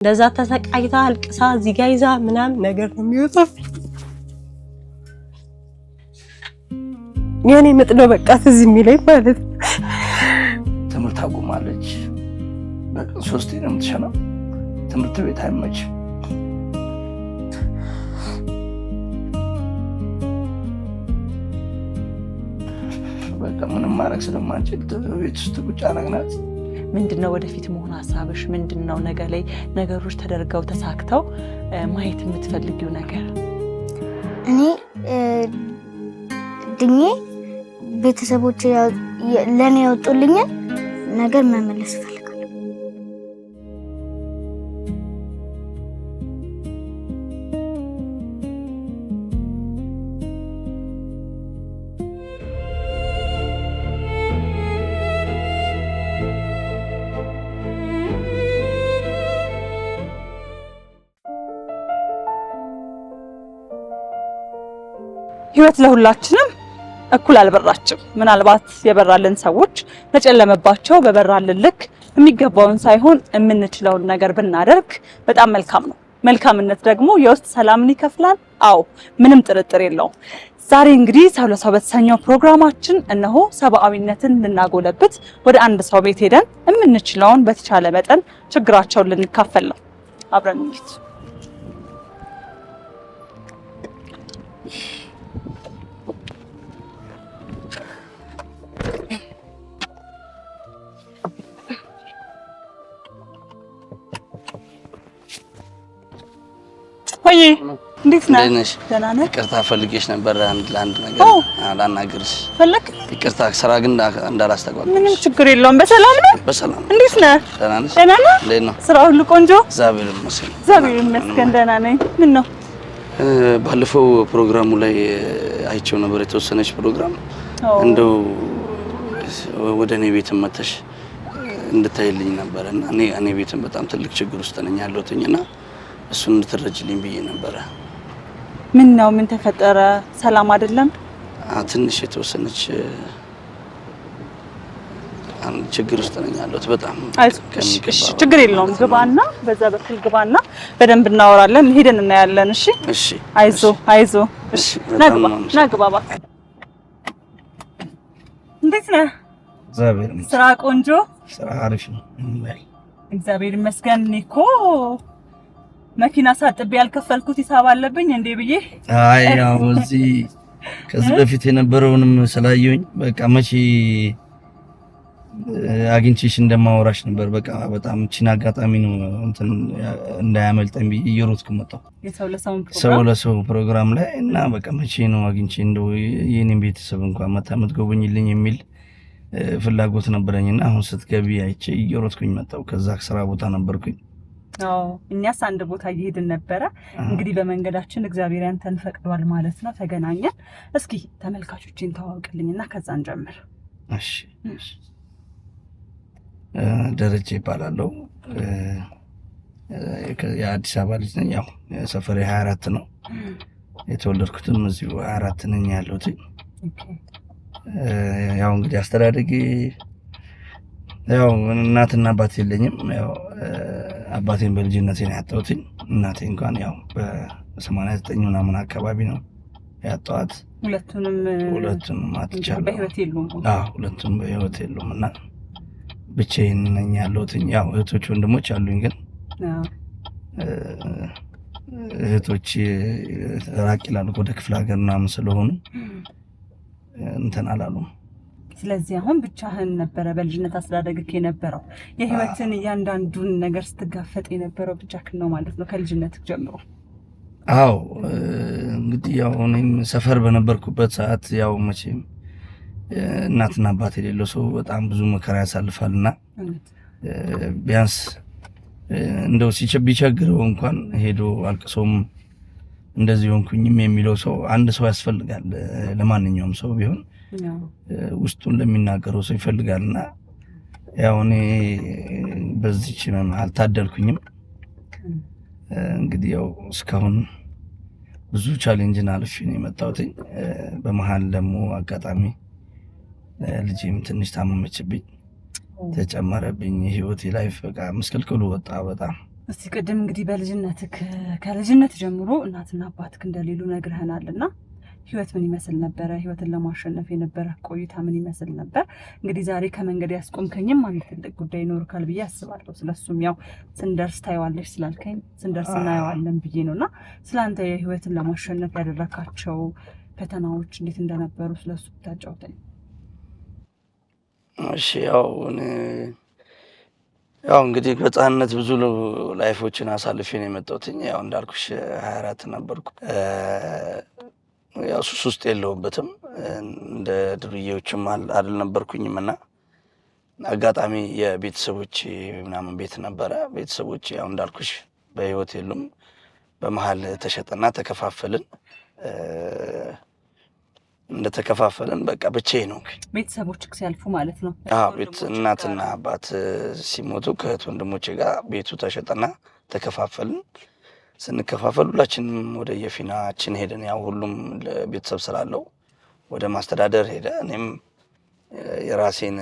እንደዛ ተሰቃይታ አልቅሳ እዚህ ጋር ይዛ ምናምን ነገር ነው የሚወጣው። የኔ ምጥ ነው በቃ ትዝ የሚለኝ ማለት ነው። ትምህርት አቁማለች። በቀን 3 ነው የምትሸናው። ትምህርት ቤት አይመችም። በቃ ምንም ማድረግ ስለማንችል ቤት ውስጥ ቁጭ አደረግናት። ምንድነው ወደፊት መሆን ሐሳብሽ? ምንድነው ነገ ላይ ነገሮች ተደርገው ተሳክተው ማየት የምትፈልጊው ነገር? እኔ ድኜ ቤተሰቦቼ ለኔ ያወጡልኝን ነገር መመለስ እፈልጋለሁ። ህይወት ለሁላችንም እኩል አልበራችም። ምናልባት የበራልን ሰዎች ለጨለመባቸው በበራልን ልክ የሚገባውን ሳይሆን የምንችለውን ነገር ብናደርግ በጣም መልካም ነው። መልካምነት ደግሞ የውስጥ ሰላምን ይከፍላል። አዎ ምንም ጥርጥር የለውም። ዛሬ እንግዲህ ሰው ለሰው በተሰኘው ፕሮግራማችን እነሆ ሰብአዊነትን ልናጎለብት ወደ አንድ ሰው ቤት ሄደን የምንችለውን በተቻለ መጠን ችግራቸውን ልንካፈል ነው። አብረን እንሂድ። ወይ እንዴት ነሽ? ደህና ነሽ? ይቅርታ ፈልጌሽ ነበር ለአንድ ነገር ላናግርሽ። ፈለክ? ይቅርታ ስራ ግን እንዳላስተጓጎልሽ። ምንም ችግር የለውም። በሰላም ነህ? በሰላም። እንዴት ነህ? ደህና ነሽ? ደህና ነህ? እንዴት ነው? ስራ ሁሉ ቆንጆ? እግዚአብሔር ይመስገን። እግዚአብሔር ይመስገን ደህና ነኝ። ምን ነው? ባለፈው ፕሮግራሙ ላይ አይቼው ነበር የተወሰነች ፕሮግራም። እንደው ወደ እኔ ቤት መተሽ እንድታይልኝ ነበርና እኔ ቤትም በጣም ትልቅ ችግር ውስጥ ነኝ ያለሁትና እሱን እንድትረጅልኝ ብዬ ነበረ። ምን ነው? ምን ተፈጠረ? ሰላም አይደለም? ትንሽ የተወሰነች ችግር ውስጥ ነኝ ያለሁት በጣም። እሺ ችግር የለውም። ግባና በዛ በኩል ግባና በደንብ እናወራለን። ሄደን እናያለን። እሺ እሺ። አይዞ። እሺ ናግባ እባክህ። እንዴት ነህ? እግዚአብሔር ይመስገን። ስራ ቆንጆ? ስራ አሪፍ ነው። እግዚአብሔር ይመስገን። እኔ እኮ መኪና ሳጥቤ ያልከፈልኩት ሂሳብ አለብኝ እንዴ ብዬ። አይ ያው እዚህ ከዚህ በፊት የነበረውንም ስላየሁኝ በቃ መቼ አግኝቼሽ እንደማወራሽ ነበር። በቃ በጣም ቺና አጋጣሚ ነው እንትን እንዳያመልጠኝ ብዬ እየሮጥኩ መጣሁ ሰው ለሰው ፕሮግራም ላይ እና በቃ መቼ ነው አግኝቼ እንደው የኔን ቤተሰብ እንኳን መታመት ጎበኝልኝ የሚል ፍላጎት ነበረኝና አሁን ስትገቢ አይቼ እየሮጥኩኝ መጣሁ። ከዛ ስራ ቦታ ነበርኩኝ። አዎ እኛስ አንድ ቦታ እየሄድን ነበረ። እንግዲህ በመንገዳችን እግዚአብሔር ያንተን ፈቅዷል ማለት ነው። ተገናኘን። እስኪ ተመልካቾችን ተዋውቅልኝና ከዛ እንጀምር። እሺ ደረጀ ይባላለሁ። የአዲስ አበባ ልጅ ነኝ። ያው ሰፈሬ 24 ነው። የተወለድኩትም እዚሁ 24 ነኝ ያለሁት። ያው እንግዲህ አስተዳደጌ ያው እናትና አባት የለኝም። ያው አባቴን በልጅነቴ ነው ያጣሁት። እናቴ እንኳን ያው በ89 ምናምን አካባቢ ነው ያጣኋት። ሁለቱንም አጥቻለሁ። በህይወት የሉም? አዎ ሁለቱም በህይወት የሉም እና ብቻዬን ነኝ ያለሁት። ያው እህቶች ወንድሞች አሉኝ፣ ግን እህቶች ራቅ ይላሉ ወደ ክፍለ ሀገር ምናምን ስለሆኑ እንትን አላሉም። ስለዚህ አሁን ብቻህን ነበረ በልጅነት አስተዳደግክ የነበረው? የህይወትን እያንዳንዱን ነገር ስትጋፈጥ የነበረው ብቻህን ነው ማለት ነው ከልጅነትክ ጀምሮ? አዎ እንግዲህ ያው እኔም ሰፈር በነበርኩበት ሰዓት ያው መቼም እናትና አባት የሌለው ሰው በጣም ብዙ መከራ ያሳልፋልና ቢያንስ እንደው ቢቸግረው እንኳን ሄዶ አልቅሶም እንደዚህ ሆንኩኝም የሚለው ሰው አንድ ሰው ያስፈልጋል። ለማንኛውም ሰው ቢሆን ውስጡን ለሚናገረው ሰው ይፈልጋልና ያው እኔ በዚህች አልታደልኩኝም። እንግዲህ ያው እስካሁን ብዙ ቻሌንጅን አልፌ ነው የመጣሁት። በመሃል ደግሞ አጋጣሚ ልጄም ትንሽ ታመመችብኝ፣ ተጨመረብኝ። ህይወቴ ላይፍ በቃ ምስቅልቅሉ ወጣ በጣም። እስቲ ቅድም እንግዲህ በልጅነትክ ከልጅነት ጀምሮ እናትና አባትክ እንደሌሉ ነግረህናልና ህይወት ምን ይመስል ነበር? ህይወትን ለማሸነፍ የነበረ ቆይታ ምን ይመስል ነበር? እንግዲህ ዛሬ ከመንገድ ያስቆምከኝም አንድ ትልቅ ጉዳይ ይኖርካል ብዬ አስባለሁ። ስለሱም ያው ስንደርስ ታይዋለሽ ስላልከኝ ስንደርስ እናየዋለን ብዬ ነውና ስላንተ የህይወትን ለማሸነፍ ያደረካቸው ፈተናዎች እንዴት እንደነበሩ ስለሱ ብታጫውተኝ። እሺ ያው እንግዲህ በህፃንነት ብዙ ላይፎችን አሳልፌ ነው የመጣሁት። ያው እንዳልኩሽ 24 ነበርኩ። ያው ሱስ ውስጥ የለሁበትም እንደ ድርዬዎችም አልነበርኩኝም እና አጋጣሚ የቤተሰቦቼ ምናምን ቤት ነበረ። ቤተሰቦቼ ያው እንዳልኩሽ በህይወት የሉም። በመሀል ተሸጠና ተከፋፈልን። እንደተከፋፈልን በቃ ብቻዬ ነው። ቤተሰቦችክ ሲያልፉ ማለት ነው? አዎ እናትና አባት ሲሞቱ ከእህት ወንድሞቼ ጋር ቤቱ ተሸጠና ተከፋፈልን። ስንከፋፈል ሁላችንም ወደ የፊናችን ሄደን ያው ሁሉም ቤተሰብ ስላለው ወደ ማስተዳደር ሄደ። እኔም የራሴን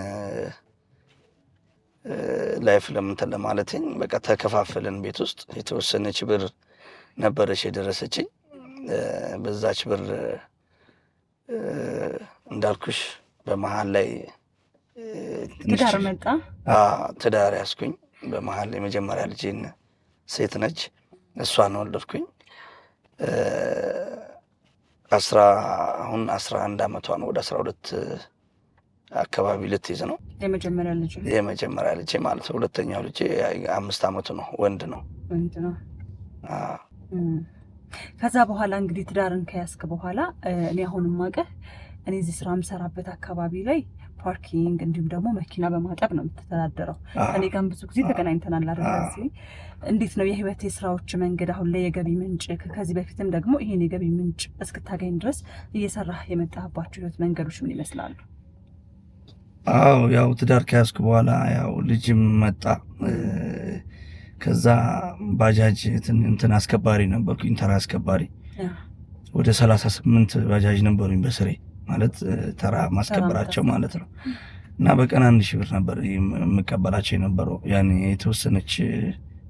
ላይፍ ለምንተን ለማለትኝ በቃ ተከፋፈልን። ቤት ውስጥ የተወሰነች ብር ነበረች የደረሰችኝ። በዛች ብር እንዳልኩሽ በመሃል ላይ ትዳር መጣ። ትዳር ያስኩኝ። በመሃል የመጀመሪያ ልጄን ሴት ነች፣ እሷን ወለድኩኝ። አሁን 11 ዓመቷ ነው። ወደ 12 አካባቢ ልትይዝ ነው። የመጀመሪያ ልጄ ማለት ነው። ሁለተኛው ልጄ 5 ዓመቱ ነው። ወንድ ነው። ከዛ በኋላ እንግዲህ ትዳርን ከያዝክ በኋላ እኔ አሁንም ማቀህ እኔ እዚህ ስራ የምሰራበት አካባቢ ላይ ፓርኪንግ እንዲሁም ደግሞ መኪና በማጠብ ነው የምትተዳደረው። እኔ ጋር ብዙ ጊዜ ተገናኝተናል አይደል? እንዴት ነው የህይወት የስራዎች መንገድ አሁን ላይ የገቢ ምንጭ? ከዚህ በፊትም ደግሞ ይሄን የገቢ ምንጭ እስክታገኝ ድረስ እየሰራህ የመጣህባቸው ህይወት መንገዶች ምን ይመስላሉ? አዎ ያው ትዳር ከያዝኩ በኋላ ያው ልጅም መጣ። ከዛ ባጃጅ እንትን አስከባሪ ነበርኩኝ፣ ተራ አስከባሪ። ወደ 38 ባጃጅ ነበሩኝ በስሬ ማለት ተራ ማስከበራቸው ማለት ነው። እና በቀን 1000 ብር ነበር የምቀበላቸው የነበረው። ያኔ የተወሰነች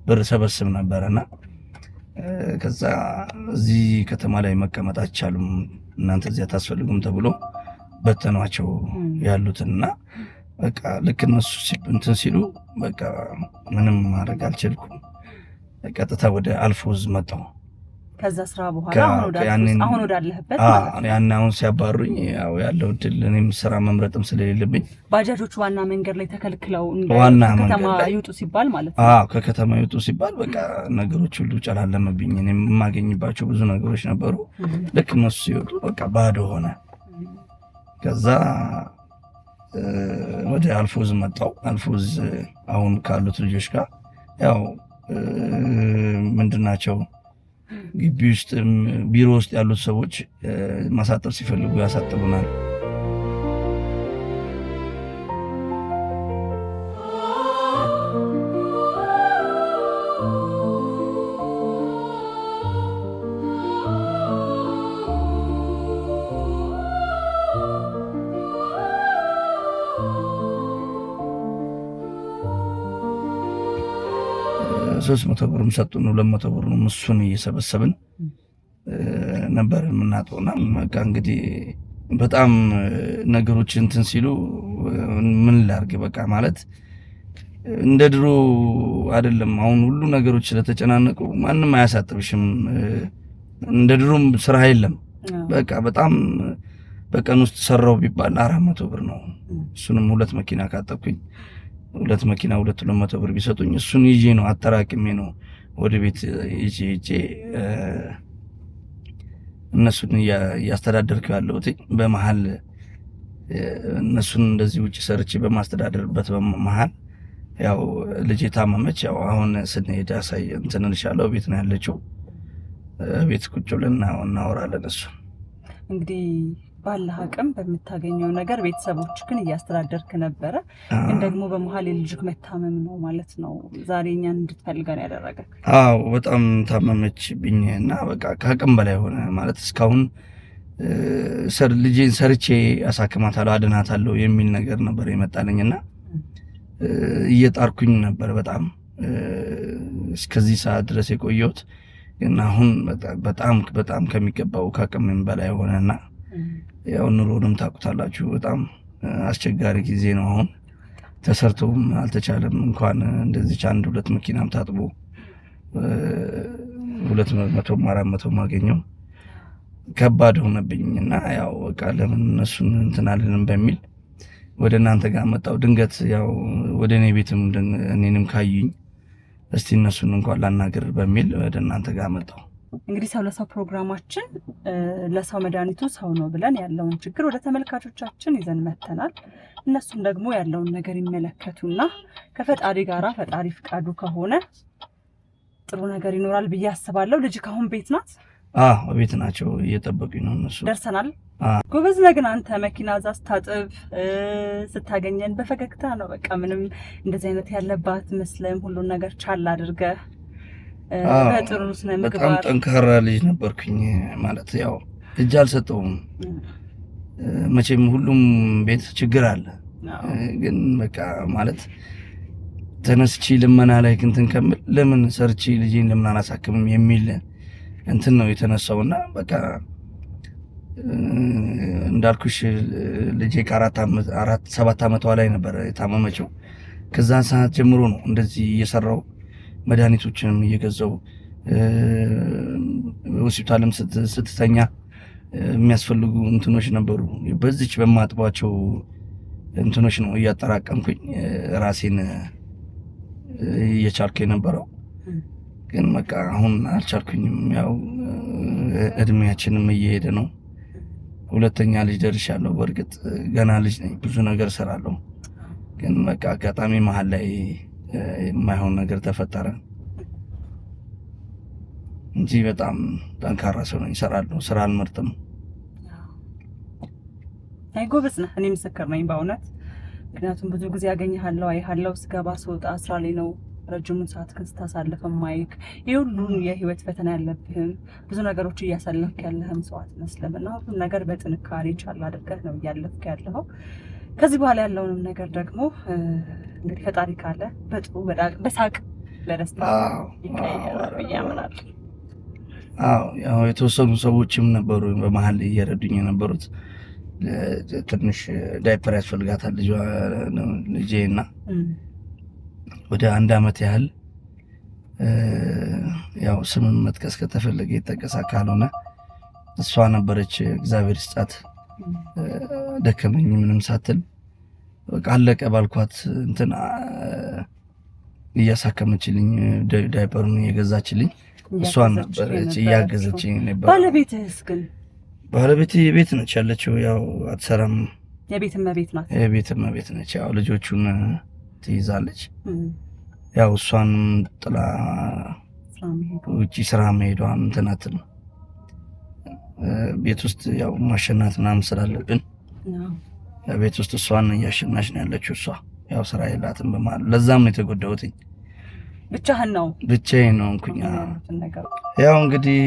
ብር ሰበስብ ነበረና ከዛ እዚህ ከተማ ላይ መቀመጥ አይቻሉም እናንተ እዚህ አታስፈልጉም ተብሎ በተኗቸው ያሉትና በቃ ልክ እነሱ እንትን ሲሉ በቃ ምንም ማድረግ አልቻልኩም። ቀጥታ ወደ አልፎዝ መጣሁ። ከዛ ስራ በኋላ አሁን ወዳለህበት ማለት ነው። ያን አሁን ሲያባሩኝ ያው ያለው እድል እኔም ስራ መምረጥም ስለሌለብኝ ባጃጆቹ ዋና መንገድ ላይ ተከልክለው ከተማ ይውጡ ሲባል ማለት ነው። ከከተማ ይውጡ ሲባል በቃ ነገሮች ሁሉ ጨላለመብኝ። እኔም የማገኝባቸው ብዙ ነገሮች ነበሩ። ልክ እነሱ ሲወጡ በቃ ባዶ ሆነ። ከዛ ወደ አልፎዝ መጣሁ። አልፎዝ አሁን ካሉት ልጆች ጋር ያው ምንድናቸው ግቢ ውስጥ ቢሮ ውስጥ ያሉት ሰዎች ማሳጠብ ሲፈልጉ ያሳጥቡናል። ሶስት 100 ብርም ሰጡን፣ 200 ብርም እሱን እየሰበሰብን ነበር የምናጠውና በቃ እንግዲህ በጣም ነገሮች እንትን ሲሉ ምን ላድርግ በቃ ማለት እንደ ድሮ አይደለም። አሁን ሁሉ ነገሮች ስለተጨናነቁ ማንም አያሳጥብሽም። እንደ ድሮም ስራ የለም። በቃ በጣም በቀን ውስጥ ሰራው ቢባል 400 ብር ነው። እሱንም 2 መኪና ካጠብኩኝ 2 መኪና 200 ብር ቢሰጡኝ እሱን ይዤ ነው አጠራቅሜ ነው ወደ ቤት ይዤ እነሱን እያስተዳደርኩ ያለሁት። በመሃል እነሱን እንደዚህ ውጭ ሰርቼ በማስተዳደርበት በመሃል ያው ልጄ ታመመች። ያው አሁን ስንሄድ አሳይ እንትን እንሻለው ቤት ነው ያለችው። ቤት ቁጭ ብለን እናወራለን። እሱ እንግዲህ ባለህ አቅም በምታገኘው ነገር ቤተሰቦች ግን እያስተዳደርክ ነበረ። ግን ደግሞ በመሀል የልጅክ መታመም ነው ማለት ነው ዛሬ እኛን እንድትፈልገን ያደረገ። አዎ በጣም ታመመችብኝ እና በቃ ከአቅም በላይ ሆነ ማለት እስካሁን ልጄን ሰርቼ አሳክማታለሁ አድናታለሁ የሚል ነገር ነበር የመጣልኝና እየጣርኩኝ ነበር በጣም እስከዚህ ሰዓት ድረስ የቆየሁት። ግን አሁን በጣም ከሚገባው ከአቅሜም በላይ ሆነና ያው ኑሮንም ታውቁታላችሁ በጣም አስቸጋሪ ጊዜ ነው። አሁን ተሰርቶም አልተቻለም። እንኳን እንደዚህ 1-2 መኪናም ታጥቦ 200-400 ማገኘው ከባድ ሆነብኝና ያው በቃ ለምን እነሱን እንትን አልልም በሚል ወደ እናንተ ጋር መጣሁ። ድንገት ያው ወደ እኔ ቤትም እኔንም ካዩኝ እስቲ እነሱን እንኳን ላናገር በሚል ወደ እናንተ ጋር መጣሁ። እንግዲህ ሰው ለሰው ፕሮግራማችን ለሰው መድኃኒቱ ሰው ነው ብለን ያለውን ችግር ወደ ተመልካቾቻችን ይዘን መተናል። እነሱም ደግሞ ያለውን ነገር ይመለከቱና ከፈጣሪ ጋራ ፈጣሪ ፍቃዱ ከሆነ ጥሩ ነገር ይኖራል ብዬ አስባለሁ። ልጅ ካሁን ቤት ናት? ቤት ናቸው እየጠበቁኝ ነው እነሱ። ደርሰናል። ጎበዝ ነህ ግን አንተ መኪና እዛ ስታጥብ ስታገኘን በፈገግታ ነው። በቃ ምንም እንደዚህ አይነት ያለባት መስለም ሁሉን ነገር ቻል አድርገህ በጥሩ ስነ ምግባር በጣም ጠንካራ ልጅ ነበርኩኝ። ማለት ያው እጅ አልሰጠውም። መቼም ሁሉም ቤት ችግር አለ። ግን በቃ ማለት ተነስቼ ልመና ላይ እንትን ከምል ለምን ሰርቼ ልጄን ለምን አላሳክምም የሚል እንትን ነው የተነሳውና በቃ እንዳልኩሽ ልጄ ከ7 ዓመቷ ላይ ነበር የታመመችው። ከዛን ሰዓት ጀምሮ ነው እንደዚህ እየሰራው መድኃኒቶችንም እየገዛው ሆስፒታልም ስትተኛ የሚያስፈልጉ እንትኖች ነበሩ። በዚች በማጥባቸው እንትኖች ነው እያጠራቀምኩኝ ራሴን እየቻልኩ የነበረው። ግን በቃ አሁን አልቻልኩኝም። ያው እድሜያችንም እየሄደ ነው። 2ኛ ልጅ ደርሻለሁ። በእርግጥ ገና ልጅ ነኝ፣ ብዙ ነገር እሰራለሁ። ግን በቃ አጋጣሚ መሀል ላይ የማይሆን ነገር ተፈጠረ እንጂ በጣም ጠንካራ ሰው ነኝ፣ እሰራለሁ፣ ስራ አልመርጥም። አይ ጎበዝ ነህ። እኔ ምስክር ነኝ በእውነት። ምክንያቱም ብዙ ጊዜ ያገኘሃለሁ አይሃለሁ፣ ስገባ ስወጣ ስራ ላይ ነው ረጅሙን ሰዓት ስታሳልፍ ማይክ የሁሉን የህይወት ፈተና ያለብህም ብዙ ነገሮች እያሳለፍክ ያለህም ሰው አትመስልም እና ሁሉም ነገር በጥንካሬ ቻል አድርገህ ነው እያለፍክ ያለኸው። ከዚህ በኋላ ያለውንም ነገር ደግሞ እንግዲህ ፈጣሪ ካለ በጥሩ በሳቅ በደስታ ይቀየራል ብዬ አምናለሁ። ያው የተወሰኑ ሰዎችም ነበሩ በመሀል እየረዱኝ የነበሩት። ትንሽ ዳይፐር ያስፈልጋታል ልጄና ወደ 1 ዓመት ያህል ያው ስምን መጥቀስ ከተፈለገ ይጠቀሳ፣ ካልሆነ እሷ ነበረች እግዚአብሔር ይስጣት ደከመኝ ምንም ሳትል በቃ አለቀ ባልኳት እንትን እያሳከመችልኝ ዳይፐሩን እየገዛችልኝ እሷ ነበረች እያገዘችኝ ነበር። ባለቤትስ ግን? ባለቤቴ ቤት ነች ያለችው። ያው አትሰራም። የቤት እመቤት ናት። የቤት እመቤት ነች። ያው ልጆቹን ትይዛለች። ያው እሷን ጥላ ውጪ ስራ መሄዷን እንትናት ነው። ቤት ውስጥ ያው ማሸናት ምናምን ስላለብን ቤት ውስጥ እሷን እያሸናሽ ነው ያለችው። እሷ ያው ስራ የላትም በማለት ለዛም ነው የተጎዳሁት። ብቻህን ነው? ብቻዬን ነው እንኩኛ። ያው እንግዲህ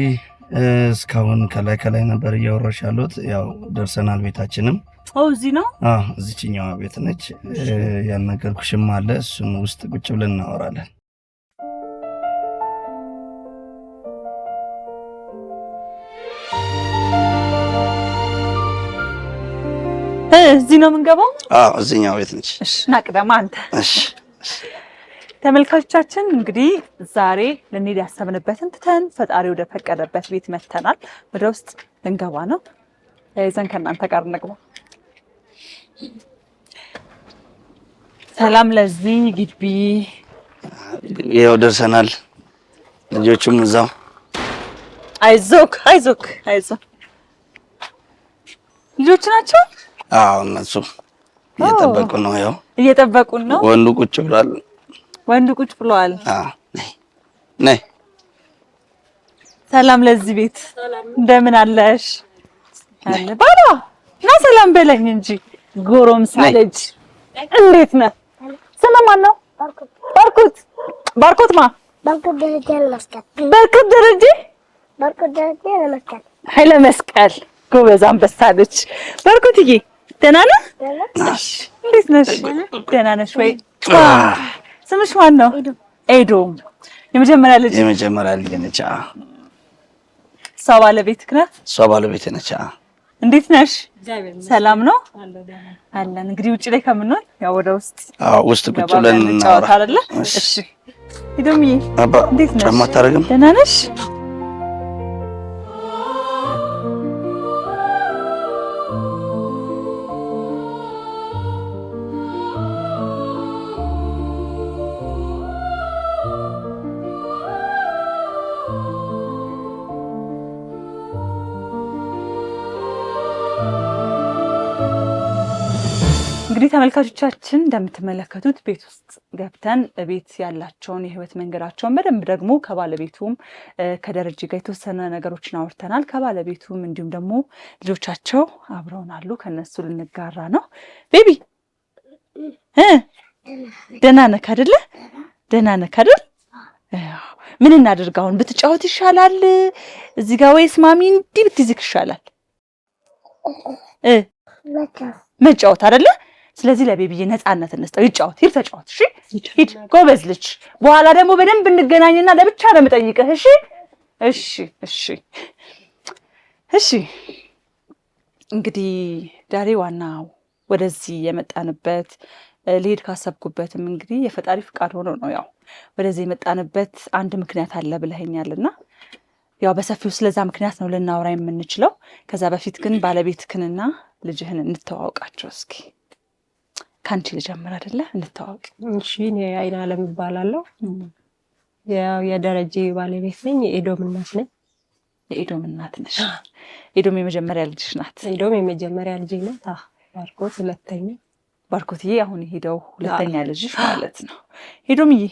እስካሁን ከላይ ነበር እያወራሽ ያሉት። ያው ደርሰናል። ቤታችንም እዚህ ነው። እዚህኛዋ ቤት ነች። ያልነገርኩሽም አለ፣ እሱን ውስጥ ቁጭ ብለን እናወራለን። እዚህ ነው የምንገባው? እዚህኛው ቤት ነች። እሺ፣ ናቅደማ አንተ። እሺ ተመልካቾቻችን እንግዲህ ዛሬ ልንሄድ ያሰብንበትን ትተን ፈጣሪ ወደ ፈቀደበት ቤት መተናል። ወደ ውስጥ ልንገባ ነው። ይዘን ከእናንተ ጋር እንግባ። ሰላም ለዚህ ግቢ። ይኸው ደርሰናል። ልጆቹም እዛው። አይዞክ። ልጆች ናቸው? እነሱ እየጠበቁ ነው። ያው እየጠበቁን ነው። ወንዱ ቁጭ ብሏል። ነይ። ሰላም ለዚህ ቤት። እንደምን አለሽ? አለ ባባ ና ሰላም በለኝ እንጂ ጎረምሳ ልጅ እንዴት ነህ? ስም ማን ነው? ባርኮት ማ? ባርኮት ደረጀ ኃይለ መስቀል። ጎበዝ አንበሳ ልጅ። ባርኮትዬ ደህና ነህ? እንዴት ነሽ? ደህና ነሽ ወይ? ስምሽ ማን ነው? ኤዶም የመጀመሪያ ልጅ ነች። እሷ ባለቤትህ ናት? እሷ ባለቤት ነች። እንዴት ነሽ? ሰላም ነው አለን። እንግዲህ ውጪ ላይ ከምንሆን ያው ወደ ውስጥ ቁጭ ብለን እናወራ አይደለ? እሺ ኤዶምዬ እንዴት ነሽ? አታረግም? ደህና ነሽ? እንግዲህ ተመልካቾቻችን እንደምትመለከቱት ቤት ውስጥ ገብተን ቤት ያላቸውን የህይወት መንገዳቸውን በደንብ ደግሞ ከባለቤቱም ከደረጀ ጋር የተወሰነ ነገሮችን አውርተናል። ከባለቤቱም እንዲሁም ደግሞ ልጆቻቸው አብረውናሉ። ከነሱ ልንጋራ ነው። ቤቢ ደህና ነህ አይደለ? ደህና ነህ አይደል? ምን እናድርግ አሁን? ብትጫወት ይሻላል እዚህ ጋር ወይስ ማሚ እንዲህ ብትይዝክ ይሻላል? መጫወት አይደለ? ስለዚህ ለቤቢዬ ነፃነት እንስጠው። ይጫወት፣ ሂድ ተጫወት። እሺ ሂድ፣ ጎበዝ ልጅ። በኋላ ደግሞ በደንብ እንገናኝና ለብቻ ነው የምጠይቅህ። እሺ እሺ እሺ እሺ። እንግዲህ ዛሬ ዋናው ወደዚህ የመጣንበት ልሄድ ካሰብኩበትም እንግዲህ የፈጣሪ ፍቃድ ሆኖ ነው። ያው ወደዚህ የመጣንበት አንድ ምክንያት አለ ብለኸኛልና ያው በሰፊው ስለዛ ምክንያት ነው ልናወራ የምንችለው። ከዛ በፊት ግን ባለቤትህንና ልጅህን እንተዋውቃቸው እስኪ። ካንቺ ልጀምር አይደለ? እንተዋወቅ። እሺ እኔ አይን አለም እባላለሁ። ያው የደረጀ ባለቤት ነኝ። የኤዶም እናት ነኝ። የኤዶም እናት ነሽ? ኤዶም የመጀመሪያ ልጅሽ ናት? ኤዶም የመጀመሪያ ልጅ ናት። ባርኮት ሁለተኛ። ባርኮትዬ አሁን የሄደው ሁለተኛ ልጅሽ ማለት ነው። ኤዶምዬ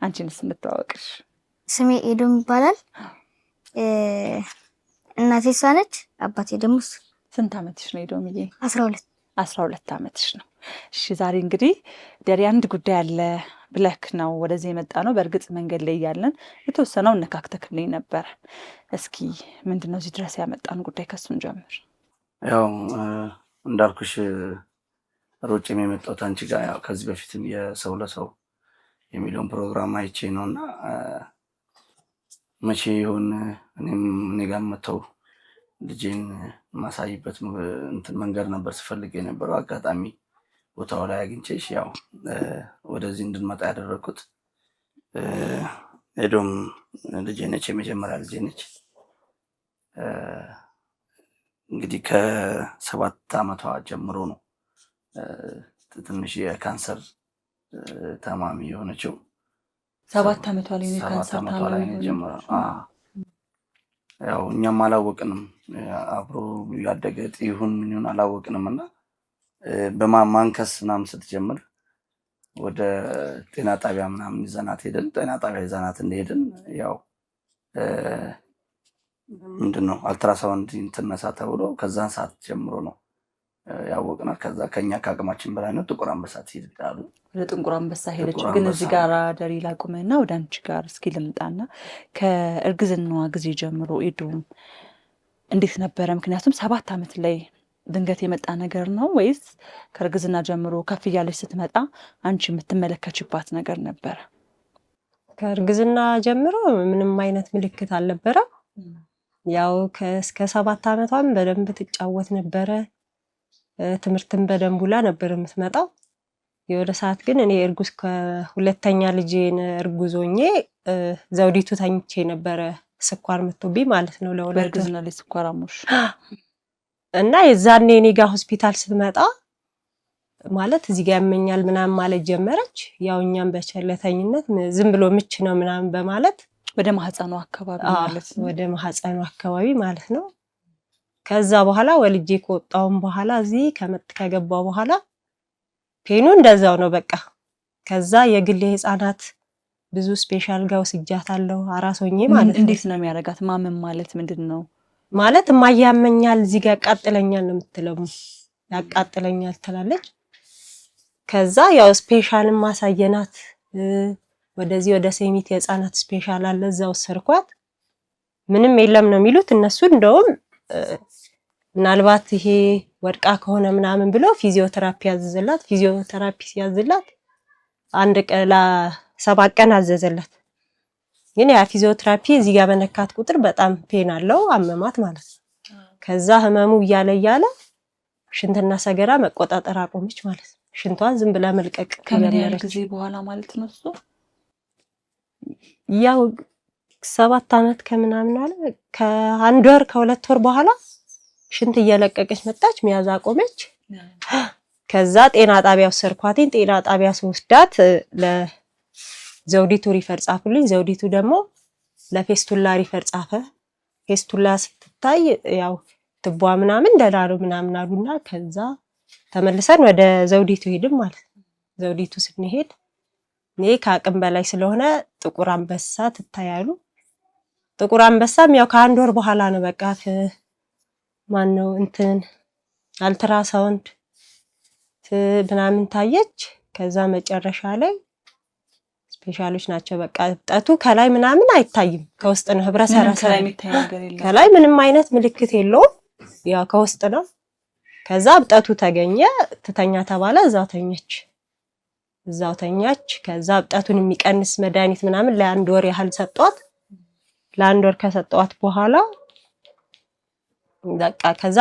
አንቺንስ እንተዋወቅሽ። ስሜ ኤዶም ይባላል። እናቴ እሷ ነች፣ አባቴ ደግሞ እሱ። ስንት አመትሽ ነው ኤዶምዬ? 12 አመትሽ ነው። እሺ ዛሬ እንግዲህ ደሪ አንድ ጉዳይ አለ ብለክ ነው ወደዚህ የመጣ ነው። በእርግጥ መንገድ ላይ ያለን የተወሰነው ነካክተክልኝ ነበር። እስኪ ምንድነው እዚህ ድረስ ያመጣን ጉዳይ? ከሱን ጀምር። ያው እንዳልኩሽ ሮጬም የመጣሁት አንቺ ጋር ያው ከዚህ በፊትም የሰው ለሰው የሚለውን ፕሮግራም አይቼ ነውና መቼ ይሆን እኔ ጋር መተው ልጄን ማሳይበት እንትን መንገድ ነበር ስፈልግ የነበረው። አጋጣሚ ቦታው ላይ አግኝቼሽ ያው ወደዚህ እንድንመጣ ያደረኩት። ኤዶም ልጄ ነች፣ የመጀመሪያ ልጄ ነች። እንግዲህ ከ7 ዓመቷ ጀምሮ ነው ትንሽ የካንሰር ታማሚ የሆነችው። 7 ዓመቷ ላይ ነው ካንሰር ታማሚ ጀምሮ። ያው እኛም አላወቅንም፣ አብሮ ያደገ ይሁን ምን ይሁን አላወቅንም። እና በማንከስ ምናምን ስትጀምር ወደ ጤና ጣቢያ ምናምን ይዘናት ሄደን ጤና ጣቢያ ይዘናት እንደሄድን ያው ምንድነው አልትራሳውንድ እንትነሳ ተብሎ ከዛን ሰዓት ጀምሮ ነው ያወቅናት። ከዛ ከኛ ከአቅማችን በላይ ነው ጥቁር አንበሳ ትሄድ አሉ። ወደ ጥቁር አንበሳ ሄደች። ግን እዚህ ጋር ደሪ ላቁመና ወደ አንቺ ጋር እስኪ ልምጣና ከእርግዝናዋ ጊዜ ጀምሮ ኤዶም እንዴት ነበረ? ምክንያቱም 7 ዓመት ላይ ድንገት የመጣ ነገር ነው ወይስ ከእርግዝና ጀምሮ ከፍ እያለች ስትመጣ አንቺ የምትመለከችባት ነገር ነበረ? ከእርግዝና ጀምሮ ምንም አይነት ምልክት አልነበረም። ያው እስከ 7 ዓመቷም በደንብ ትጫወት ነበረ። ትምህርትን በደንብ ውላ ነበር የምትመጣው። የወደ ሰዓት ግን እኔ እርጉዝ ከሁለተኛ ልጄን እርጉዞኜ ዘውዲቱ ተኝቼ ነበረ። ስኳር መጥቶብኝ ማለት ነው ለወለድ በእርግዝና ላይ ስኳር አሞሽ እና የዛኔ እኔ ጋር ሆስፒታል ስትመጣ ማለት እዚህ ጋር ያመኛል ምናምን ማለት ጀመረች። ያው እኛም በቸለተኝነት ዝም ብሎ ምች ነው ምናምን በማለት ወደ ማህፀኗ አካባቢ ማለት ነው ወደ ማህፀኗ አካባቢ ማለት ነው። ከዛ በኋላ ወልጄ ከወጣሁም በኋላ እዚህ ከገባሁ በኋላ ፔኑ እንደዛው ነው በቃ። ከዛ የግል የህፃናት ብዙ ስፔሻል ጋር ወስጃታለሁ አራሶኜ ማለት ነው። እንዴት ነው የሚያረጋት? ማመን ማለት ምንድነው? ማለት ማያመኛል እዚህ ጋር ያቃጥለኛል ነው የምትለው። ያቃጥለኛል ትላለች። ከዛ ያው ስፔሻልም ማሳየናት ወደዚህ ወደ ሴሚት የህፃናት ስፔሻል አለ እዛው ሰርኳት። ምንም የለም ነው የሚሉት እነሱ። እንደውም ምናልባት ይሄ ወድቃ ከሆነ ምናምን ብሎ ፊዚዮቴራፒ ያዝዝላት። ፊዚዮቴራፒ ሲያዝላት 7 ቀን አዘዘለት። ግን ያ ፊዚዮቴራፒ እዚህ ጋር በነካት ቁጥር በጣም ፔን አለው አመማት ማለት ነው። ከዛ ህመሙ እያለ ሽንትና ሰገራ መቆጣጠር አቆመች ማለት ነው። ሽንቷን ዝም ብላ መልቀቅ ከመሪያ ጊዜ በኋላ ማለት ነው እሱ ያው 7 አመት ከምናምን አለ ከ1 ወር ከ2 ወር በኋላ ሽንት እየለቀቀች መጣች። ሚያዝ አቆመች። ከዛ ጤና ጣቢያ ወሰድኳትኝ። ጤና ጣቢያ ወስዳት ለዘውዲቱ ሪፈር ጻፉልኝ። ዘውዲቱ ደግሞ ለፌስቱላ ሪፈር ጻፈ። ፌስቱላ ስትታይ ያው ትቧ ምናምን ደላሉ ምናምን አሉና ከዛ ተመልሰን ወደ ዘውዲቱ ሄድን ማለት ነው። ዘውዲቱ ስንሄድ እኔ ከአቅም በላይ ስለሆነ ጥቁር አንበሳ ትታያሉ። ጥቁር አንበሳም ያው ከ1 ወር በኋላ ነው በቃ ማነው እንትን አልትራሳውንድ ምናምን ታየች። ከዛ መጨረሻ ላይ ስፔሻሎች ናቸው በቃ እብጠቱ ከላይ ምናምን አይታይም ከውስጥ ነው ህብረ ሰረሰር ከላይ ምንም አይነት ምልክት የለውም ያው ከውስጥ ነው። ከዛ እብጠቱ ተገኘ። ትተኛ ተባለ። እዛው ተኛች። ከዛ እብጠቱን የሚቀንስ መድኃኒት ምናምን ለ1 ወር ያህል ሰጧት። ለ1 ወር ከሰጧት በኋላ በቃ ከዛ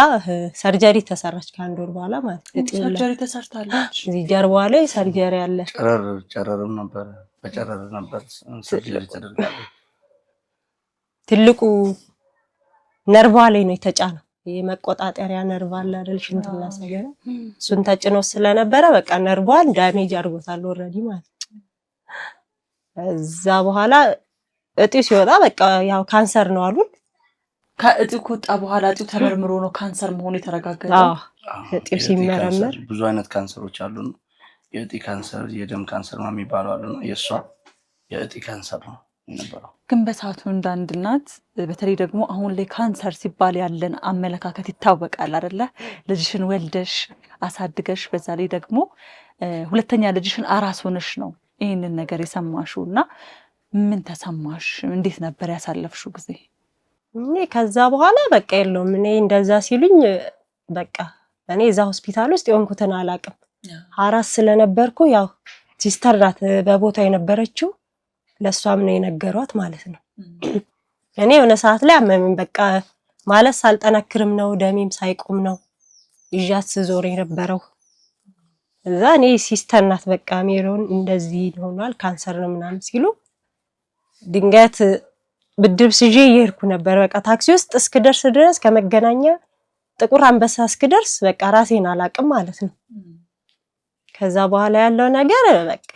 ሰርጀሪ ተሰራች ከ1 ወር በኋላ ማለት ነው። ሰርጀሪ ተሰርታለች። እዚህ ጀርባዋ ላይ ሰርጀሪ አለ። ጨረርም ነበር በጨረር ነበር ሰርጀሪ ተደርጋለች። ትልቁ ነርቫ ላይ ነው የተጫነው። የመቆጣጠሪያ ነርቭ አለ አይደል ሽንትና ሰገራ እሱን ተጭኖ ስለነበረ በቃ ነርቫን ዳሜጅ አድርጎታል ኦሬዲ ማለት ነው። እዛ በኋላ እጢው ሲወጣ በቃ ያው ካንሰር ነው አሉን። ከእጢው ከወጣ በኋላ እጢው ተመርምሮ ነው ካንሰር መሆኑ የተረጋገጠው። እጢው ሲመረመር ብዙ አይነት ካንሰሮች አሉ። የእጢ ካንሰር፣ የደም ካንሰር ነው የሚባለው አሉ። የሷ የእጢ ካንሰር ነው የነበረው። ግን በሰዓቱ እንዳንድ እናት በተለይ ደግሞ አሁን ላይ ካንሰር ሲባል ያለን አመለካከት ይታወቃል አይደለ? ልጅሽን ወልደሽ አሳድገሽ በዛ ላይ ደግሞ ሁለተኛ ልጅሽን አራስ ሆነሽ ነው ይሄንን ነገር የሰማሽው እና ምን ተሰማሽ? እንዴት ነበር ያሳለፍሽው ጊዜ? እኔ ከዛ በኋላ በቃ የለውም እኔ እንደዛ ሲሉኝ በቃ እኔ እዛ ሆስፒታል ውስጥ የሆንኩትን አላውቅም። አራስ ስለነበርኩ ያው ሲስተር ናት በቦታው የነበረችው ለሷም ነው የነገሯት ማለት ነው። እኔ የሆነ ሰዓት ላይ አመመኝ በቃ ማለት ሳልጠነክርም ነው ደሜም ሳይቆም ነው ይዣት ስዞር የነበረው። እዛ እኔ ሲስተር ናት በቃ ሜሮን እንደዚህ ሆኗል ካንሰር ነው ምናምን ሲሉ ድንገት ብድብስ ይዤ እየሄድኩ ነበር። በቃ ታክሲ ውስጥ እስክደርስ ድረስ ከመገናኛ ጥቁር አንበሳ እስክደርስ በቃ ራሴን አላቅም ማለት ነው። ከዛ በኋላ ያለው ነገር በቃ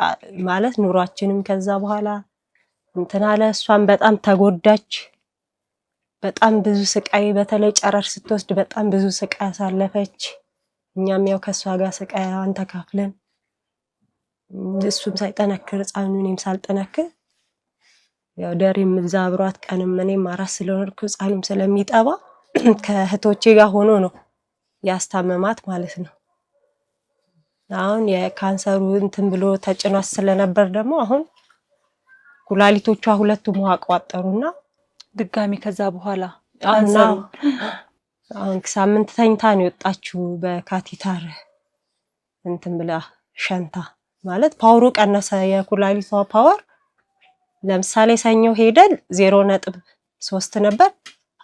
ማለት ኑሯችንም ከዛ በኋላ እንትን አለ። እሷን በጣም ተጎዳች። በጣም ብዙ ስቃይ በተለይ ጨረር ስትወስድ በጣም ብዙ ስቃይ አሳለፈች። እኛም ያው ከሷ ጋር ስቃይዋን ተካፍለን እሱም ሳይጠነክር ሕፃኑ እኔም ሳልጠነክር ያው ደሬም እዛ አብሯት ቀንም እኔም አራስ ስለሆንኩ ሕፃኑም ስለሚጠባ ከእህቶቼ ጋር ሆኖ ነው ያስታመማት ማለት ነው። አሁን የካንሰሩ እንትን ብሎ ተጭኗት ስለነበር ደግሞ አሁን ኩላሊቶቿ ሁለቱም ውሃ ቋጠሩና ድጋሚ ከዛ በኋላ አሁን ሳምንት ተኝታ ነው የወጣችው በካቲታር እንትን ብላ ሸንታ ማለት ፓወሩ ቀነሰ። የኩላሊቷ ፓወር ለምሳሌ ሰኞ ሄደን 0.3 ነበር።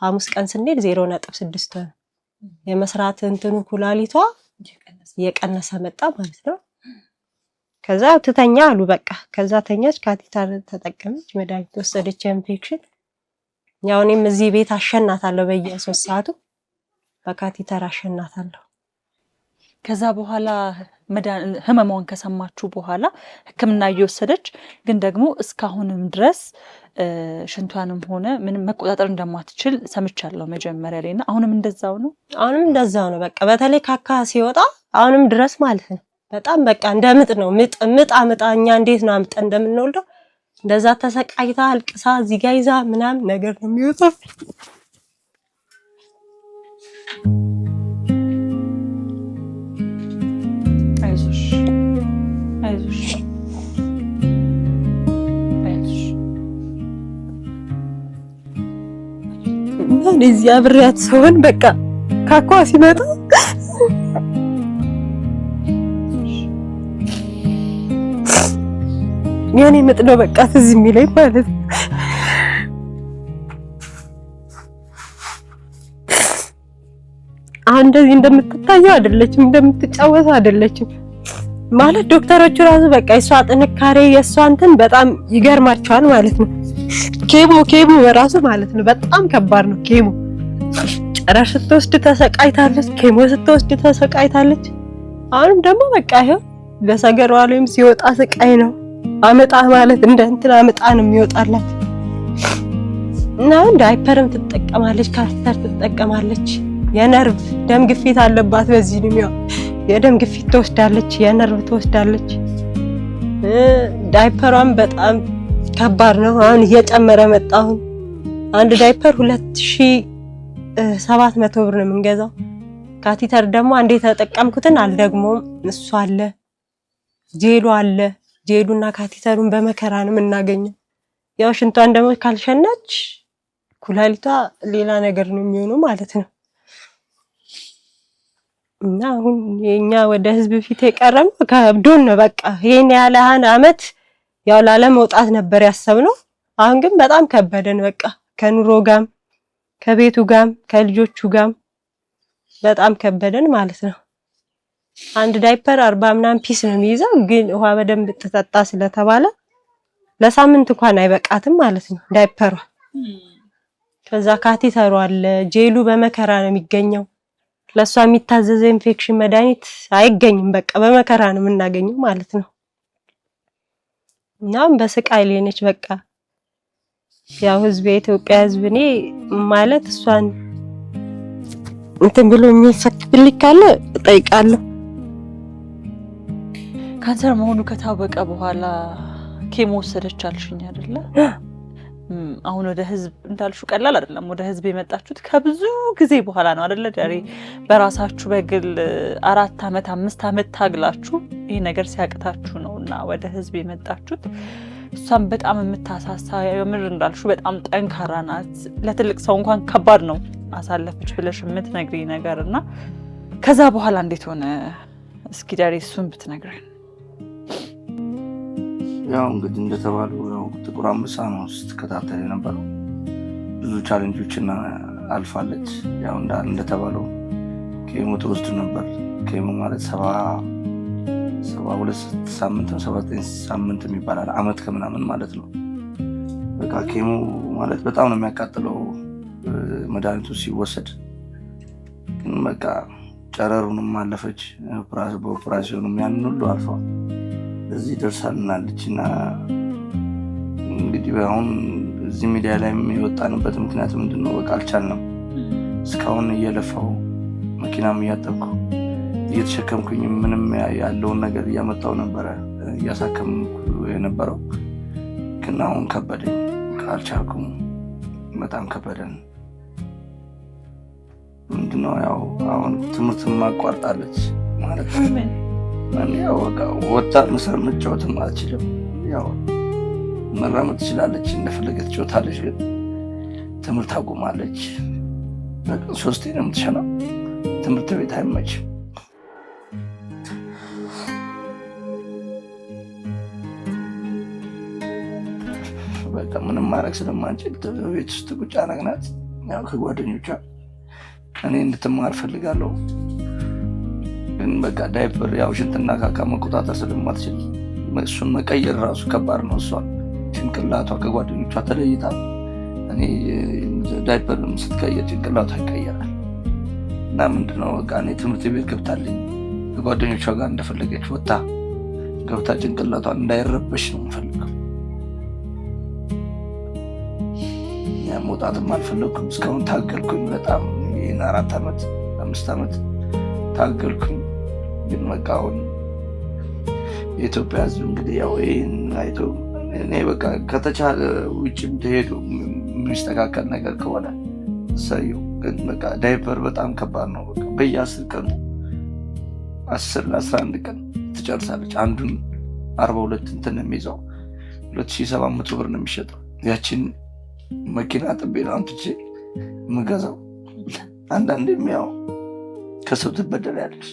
ሐሙስ ቀን ስንሄድ 0.6 ነው የመስራት እንትኑ ኩላሊቷ የቀነሰ መጣ ማለት ነው። ከዛ ትተኛ አሉ በቃ ከዛ ተኛች። ካቲታር ተጠቀመች፣ መድኃኒት ወሰደች ኢንፌክሽን። ያው እኔም እዚህ ቤት አሸናታለሁ በየ3 ሰዓቱ በካቲታር አሸናታለሁ። ከዛ በኋላ ህመሟን ከሰማችሁ በኋላ ሕክምና እየወሰደች ግን ደግሞ እስካሁንም ድረስ ሽንቷንም ሆነ ምንም መቆጣጠር እንደማትችል ሰምቻለሁ መጀመሪያ ላይና አሁንም እንደዛው ነው። አሁንም እንደዛው ነው በቃ በተለይ ካካ ሲወጣ አሁንም ድረስ ማለት ነው በጣም በቃ እንደምጥ ነው። ምጥ እኛ እንዴት ነው አምጠ እንደምንወልደው እንደዛ ተሰቃይታ አልቅሳ እዚህ ጋር ይዛ ምናምን ነገር ነው የሚወጣው። አይዞሽ እዚህ አብሬያት ሰውን በቃ ካኳ ሲመጣ የኔ ምጥ ነው በቃ ትዝ የሚለኝ ማለት ነው። አሁን እንደዚህ እንደምትታየው አይደለችም፣ እንደምትጫወተው አይደለችም ማለት ዶክተሮቹ ራሱ በቃ የሷ ጥንካሬ የሷ እንትን በጣም ይገርማቸዋል ማለት ነው። ኬሞ በራሱ ማለት ነው በጣም ከባድ ነው። ኬሞ ጨረር ስትወስድ ተሰቃይታለች፣ ኬሞ ስትወስድ ተሰቃይታለች። አሁንም ደግሞ በቃ ይሄው በሰገሯ ላይም ሲወጣ ስቃይ ነው። አመጣ ማለት እንደ እንትን አመጣ ነው የሚወጣላት እና ዳይፐርም ትጠቀማለች፣ ካስተር ትጠቀማለች። የነርቭ ደም ግፊት አለባት። በዚህ ነው የደም ግፊት ትወስዳለች፣ የነርቭ ትወስዳለች። ዳይፐሯም በጣም ከባድ ነው። አሁን እየጨመረ መጣሁ። አንድ ዳይፐር 2700 ብር ነው የምንገዛው። ካቲተር ደግሞ አንዴ ተጠቀምኩትን አልደግሞም። እሱ አለ፣ ጄሉ አለ። ጄሉና ካቲተሩን በመከራ ነው የምናገኘው። ያው ሽንቷን ደግሞ ካልሸናች ኩላሊቷ ሌላ ነገር ነው የሚሆነው ማለት ነው። እና አሁን የኛ ወደ ህዝብ ፊት የቀረበው ከብዶን ነው በቃ ይሄን ያለ አመት ያው ላለመውጣት ነበር ያሰብነው። አሁን ግን በጣም ከበደን በቃ ከኑሮ ጋም ከቤቱ ጋም ከልጆቹ ጋም በጣም ከበደን ማለት ነው። አንድ ዳይፐር 40 ምናምን ፒስ ነው የሚይዘው፣ ግን ውሃ በደንብ ተጠጣ ስለተባለ ለሳምንት እንኳን አይበቃትም ማለት ነው ዳይፐሯ። ከዛ ካቲተሩ አለ፣ ጄሉ በመከራ ነው የሚገኘው። ለሷ የሚታዘዘ ኢንፌክሽን መድኃኒት አይገኝም። በቃ በመከራ ነው የምናገኘው ማለት ነው። እናም በስቃይ ላይ ነች በቃ ያው ህዝብ የኢትዮጵያ ህዝብ እኔ ማለት እሷን እንትን ብሎ የሚፈክልኝ ካለ እጠይቃለሁ። ካንሰር መሆኑ ከታወቀ በኋላ ኬሞ ወሰደች አልሽኝ አይደለ? አሁን ወደ ህዝብ እንዳልሹ ቀላል አይደለም። ወደ ህዝብ የመጣችሁት ከብዙ ጊዜ በኋላ ነው አይደለ? ዳሪ በራሳችሁ በግል 4 አመት 5 አመት ታግላችሁ ይሄ ነገር ሲያቅታችሁ ነውና ወደ ህዝብ የመጣችሁት። እሷም በጣም የምታሳሳ የምር እንዳልሹ በጣም ጠንካራ ናት። ለትልቅ ሰው እንኳን ከባድ ነው አሳለፈች ብለሽ የምትነግሪኝ ነገርና ከዛ በኋላ እንዴት ሆነ? እስኪ ዳሪ እሱን ብትነግረን። ያው እንግዲህ እንደተባለው ያው ጥቁር አንበሳ ነው ስትከታተል የነበረው ብዙ ቻሌንጆችን አልፋለች። ያው እንደተባለው ኬሞ ትወስድ ነበር። ኬሞ ማለት 72 ሳምንት 79 ሳምንት የሚባላል አመት ከምናምን ማለት ነው። በቃ ኬሞ ማለት በጣም ነው የሚያቃጥለው መድኃኒቱ ሲወሰድ። ግን በቃ ጨረሩንም አለፈች፣ በኦፕራሲዮኑም ያንን ሁሉ አልፋ እዚህ ደርሳልናለች። እና እንግዲህ አሁን እዚህ ሚዲያ ላይ የወጣንበት ምክንያት ምንድነው? በቃ አልቻልንም። እስካሁን እየለፋው መኪናም እያጠብኩ እየተሸከምኩኝ ምንም ያለውን ነገር እያመጣው ነበረ እያሳከምኩ የነበረው። ግን አሁን ከበደኝ፣ አልቻልኩም። በጣም ከበደን። ምንድነው ያው አሁን ትምህርት ማቋርጣለች ማለት ነው። ያው በቃ ወጣ መስራት መጫወትም አልችልም። ያው መራመድ ትችላለች፣ እንደፈለገች ትጫወታለች። ግን ትምህርት አቁማለች። 3 ነው የምትሸናው። ትምህርት ቤት አይመችም። በቃ ምንም ማድረግ ስለማንችል ቤት ውስጥ ቁጭ አረግናት። ያው ከጓደኞቿ እኔ እንድትማር ፈልጋለሁ። ግን በቃ ዳይፐር ያው ሽንትና ካካ መቆጣጠር ስለማትችል እሱን መቀየር ራሱ ከባድ ነው። እሷን ጭንቅላቷ ከጓደኞቿ ተለይታ እኔ ዳይፐርም ስትቀየር ጭንቅላቷ ይቀየራል። እና ምንድነው በቃ እኔ ትምህርት ቤት ገብታለኝ ከጓደኞቿ ጋር እንደፈለገች ወጣ ገብታ ጭንቅላቷን እንዳይረበሽ ነው የምፈልገው። መውጣትም አልፈለኩም። እስካሁን ታገልኩኝ በጣም ይህን 4 አመት 5 አመት ታገልኩኝ። ግን በቃ አሁን የኢትዮጵያ ህዝብ እንግዲህ ያው ይህን አይቶ እኔ በቃ ከተቻለ ውጭም ተሄዱ የሚስተካከል ነገር ከሆነ እሰየው። ግን በቃ ዳይፐር በጣም ከባድ ነው። በቃ በየ10 ቀኑ 10 ለ11 ቀን ትጨርሳለች። አንዱን 42 እንትን የሚይዘው 2700 ብር ነው የሚሸጠው። ያችን መኪና ጥቤ ነው አንትቼ የምገዛው። አንዳንዴም ያው ከሰው ትበደላለች።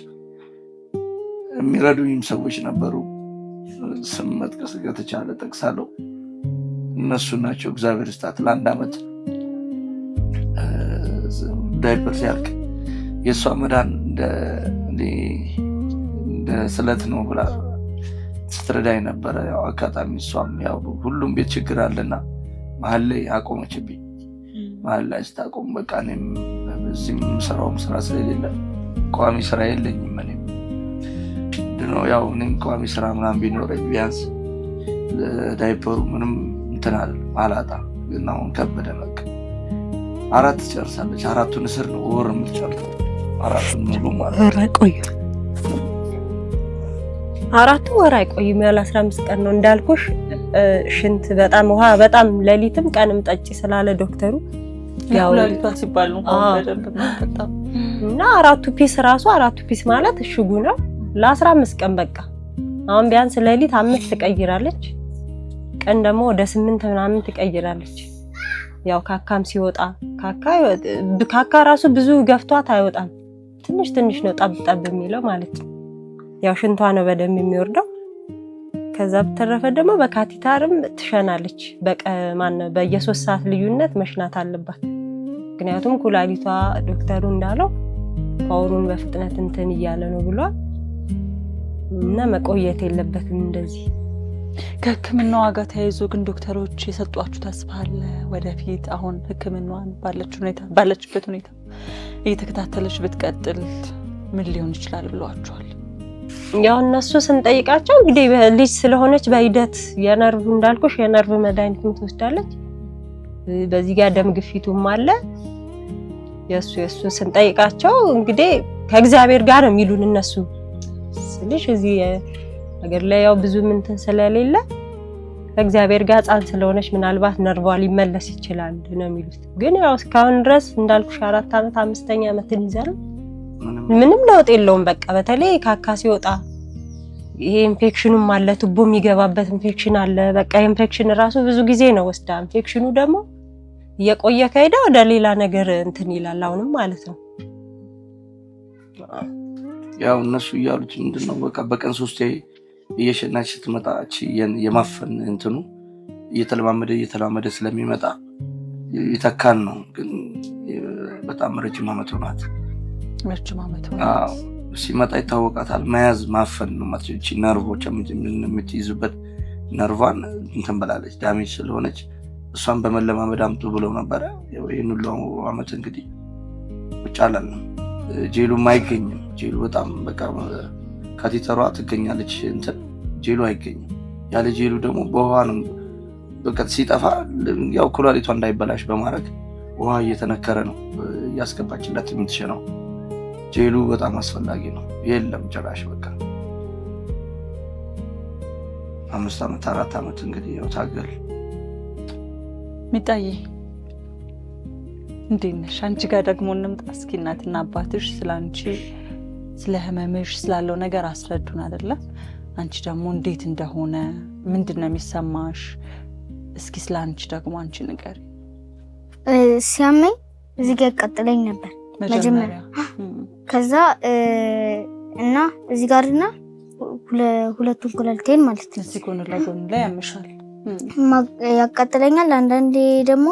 የሚረዱኝም ሰዎች ነበሩ። ስም መጥቀስ ከተቻለ ጠቅሳለሁ። እነሱ ናቸው። እግዚአብሔር ይስጣት ለአንድ ዓመት ዳይፐር ሲያልቅ የእሷ መዳን እንደ ስለት ነው ብላ ስትረዳኝ ነበረ። ያው አጋጣሚ እሷም ያው ሁሉም ቤት ችግር አለና መሀል ላይ አቆመችብኝ። መሀል ላይ ስታቆም በቃ እኔም እዚህ የምሰራውም ስራ ስለሌለ ቋሚ ስራ የለኝም። እኔም ነው ያው እኔም ቋሚ ስራ ምናምን ቢኖረኝ ቢያንስ ዳይፐሩ ምንም እንትን አላጣም። ግን አሁን ከበደ በቃ 4 ጨርሳለች። 4ቱን እስር ነው ወር የምትጨርሰው 4ቱን ሙሉ ማለት ቆይ 4 ወር አይቆይም። ያለ 15 ቀን ነው እንዳልኩሽ። ሽንት በጣም ውሃ በጣም ሌሊትም ቀንም ጠጪ ስላለ ዶክተሩ ያው ሌሊቷ ሲባል ነው በደንብ ተጣጣ እና 4 ፒስ ራሱ 4 ፒስ ማለት እሽጉ ነው ለ15 ቀን በቃ። አሁን ቢያንስ ሌሊት 5 ትቀይራለች፣ ቀን ደግሞ ወደ 8 ምናምን ትቀይራለች። ያው ካካም ሲወጣ ካካ ራሱ ብዙ ገፍቷት አይወጣም። ትንሽ ነው ጠብ የሚለው ማለት ነው። ያው ሽንቷ ነው በደም የሚወርደው። ከዛ በተረፈ ደግሞ በካቲታርም ትሸናለች። በየ3 ሰዓት ልዩነት መሽናት አለባት። ምክንያቱም ኩላሊቷ ዶክተሩ እንዳለው ፓወሩን በፍጥነት እንትን እያለ ነው ብሏል እና መቆየት የለበትም እንደዚህ። ከህክምናዋ ጋር ተያይዞ ግን ዶክተሮች የሰጧችሁ ተስፋ አለ ወደፊት? አሁን ህክምናዋን ባለችበት ሁኔታ እየተከታተለች ብትቀጥል ምን ሊሆን ይችላል ብለዋችኋል? ያው እነሱ ስንጠይቃቸው እንግዲህ ልጅ ስለሆነች በሂደት የነርቭ እንዳልኩሽ የነርቭ መድኃኒት ትወስዳለች። በዚህ ጋር ደም ግፊቱም አለ። የሱ ስንጠይቃቸው እንግዲህ ከእግዚአብሔር ጋር ነው የሚሉን እነሱ። ስለዚህ እዚህ ሀገር ላይ ያው ብዙ እንትን ስለሌለ ከእግዚአብሔር ጋር ጻን ስለሆነች ምናልባት ነርቫ ሊመለስ ይችላል ነው የሚሉት። ግን ያው እስካሁን ድረስ እንዳልኩሽ 4 ዓመት 5ኛ ዓመትን ይዘን ምንም ለውጥ የለውም። በቃ በተለይ ካካ ሲወጣ ይሄ ኢንፌክሽኑም አለ፣ ቱቦ የሚገባበት ኢንፌክሽን አለ። በቃ ኢንፌክሽን ራሱ ብዙ ጊዜ ነው ወስዳ ኢንፌክሽኑ ደግሞ እየቆየ ከሄደ ወደ ሌላ ነገር እንትን ይላል አሁንም ማለት ነው። ያው እነሱ እያሉት ምንድነው በቃ በቀን 3 እየሸናች ስትመጣች የማፈን እንትኑ እየተለማመደ ስለሚመጣ ይተካል ነው። ግን በጣም ረጅም ዓመት ሆናት። አዎ ሲመጣ ይታወቃታል። መያዝ ማፈን ነው ማለት እቺ ነርቮች የምትይዙበት ነርቫን እንትን ብላለች፣ ዳሜጅ ስለሆነች እሷን በመለማመድ አምጡ ብለው ነበረ። ይሄን ሁሉ ዓመት እንግዲህ ቁጭ አላለም። ጄሉም አይገኝም። ጄሉ በጣም በቃ ካቲተሯ ትገኛለች፣ እንትን ጄሉ አይገኝም። ያለ ጄሉ ደግሞ በውሃ ነው በቃ ሲጠፋ ያው ኩላሊቷ እንዳይበላሽ በማድረግ ውሃ እየተነከረ ነው ያስገባችለት የምትሸነው። ጄሉ በጣም አስፈላጊ ነው። የለም ጭራሽ በቃ 5 ዓመት 4 ዓመት እንግዲህ ያው ታገል። ሚጣዬ እንዴት ነሽ? አንቺ ጋር ደግሞ እንምጣ እስኪ። እናትና አባትሽ ስላንቺ ስለ ህመምሽ ስላለው ነገር አስረዱን አይደለ? አንቺ ደግሞ እንዴት እንደሆነ ምንድነው የሚሰማሽ? እስኪ ስላንቺ ደግሞ አንቺ ንገሪ። ሲያመኝ እዚህ ጋር ያቃጥለኝ ነበር መጀመሪያ። ከዛ እና እዚህ ጋርና ሁለቱን ኩላሊቴን ማለት ነው እዚህ ጎን ለጎን ላይ ያምሻል፣ ያቃጥለኛል። አንዳንዴ ደግሞ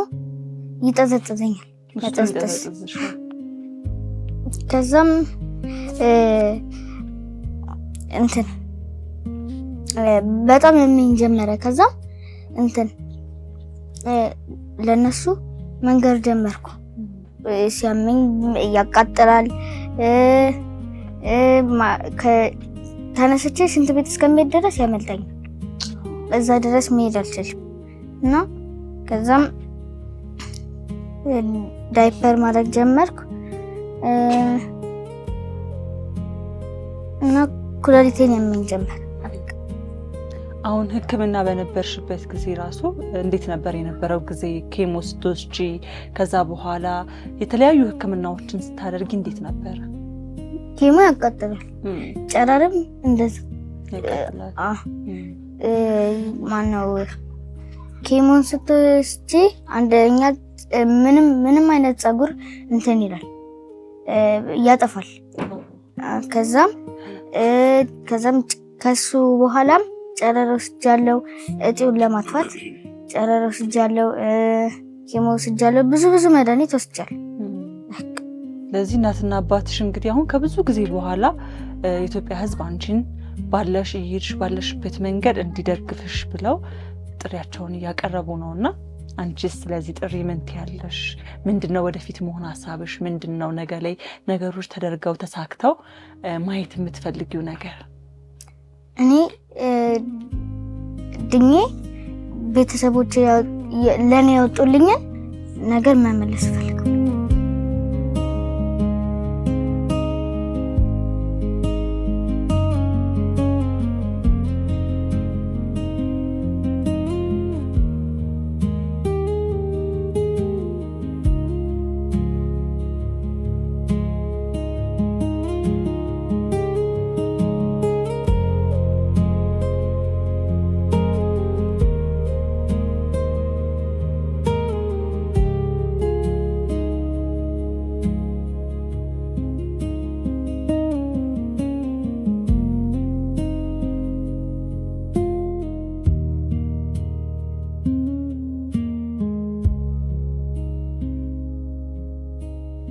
ይጠዘጥዘኛል። ከዛም እንትን በጣም የሚን ጀመረ። ከዛ እንትን ለነሱ መንገር ጀመርኩ። ሲያመኝ ያቃጥላል። ተነስቼ ሽንት ቤት እስከሚሄድ ድረስ ያመልጠኛል። እዛ ድረስ መሄድ አልችልም እና ከዛም ዳይፐር ማድረግ ጀመርኩ እና ኩላሊቴን ያመኝ ጀመር። አሁን ህክምና በነበርሽበት ጊዜ ራሱ እንዴት ነበር የነበረው ጊዜ? ኬሞ ስትወስጂ ከዛ በኋላ የተለያዩ ህክምናዎችን ስታደርጊ እንዴት ነበር? ኬሞ ያቃጥላል፣ ጨረርም እንደዚህ ያቃጥላል። ማነው ኬሞን ስትወስጂ አንደኛ ምንም አይነት ፀጉር እንትን ይላል ያጠፋል። ከዛም ከሱ በኋላም ጨረር ወስጃለሁ፣ እጢውን ለማጥፋት ጨረር ወስጃለሁ፣ ኬሞ ወስጃለሁ፣ ብዙ መድኃኒት ወስጃለሁ። ለዚህ እናትና አባትሽ እንግዲህ አሁን ከብዙ ጊዜ በኋላ የኢትዮጵያ ሕዝብ አንቺን ባለሽበት መንገድ እንዲደግፍሽ ብለው ጥሪያቸውን እያቀረቡ ነውና አንቺስ ስለዚህ ጥሪ ምን ትያለሽ? ምንድነው ወደፊት መሆን ሐሳብሽ? ምንድነው ነገ ላይ ነገሮች ተደርገው ተሳክተው ማየት የምትፈልጊው ነገር? እኔ ድኜ ቤተሰቦቼ ለኔ ያወጡልኝን ነገር መመለስ ፈልጋለሁ።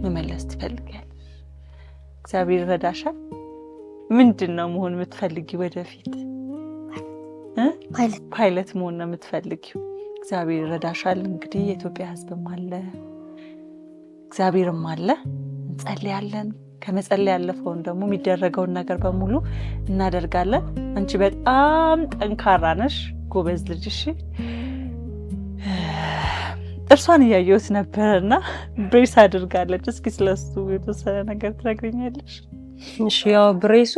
መመለስ ትፈልጊያለሽ? እግዚአብሔር ረዳሻል? ምንድነው መሆን የምትፈልጊው ወደፊት? ፓይለት መሆን ነው የምትፈልጊው? እግዚአብሔር ረዳሻል። እንግዲህ የኢትዮጵያ ሕዝብም አለ እግዚአብሔርም አለ። እንጸልያለን። ከመጸለይ ያለፈውን ደግሞ የሚደረገውን ነገር በሙሉ እናደርጋለን። አንቺ በጣም ጠንካራ ነሽ፣ ጎበዝ ልጅ። እሺ እርሷን እያየሁት ነበርና ብሬስ አድርጋለች። እስኪ ስለሱ የተወሰነ ነገር ትነግሪኛለሽ? እሺ ያው ብሬሱ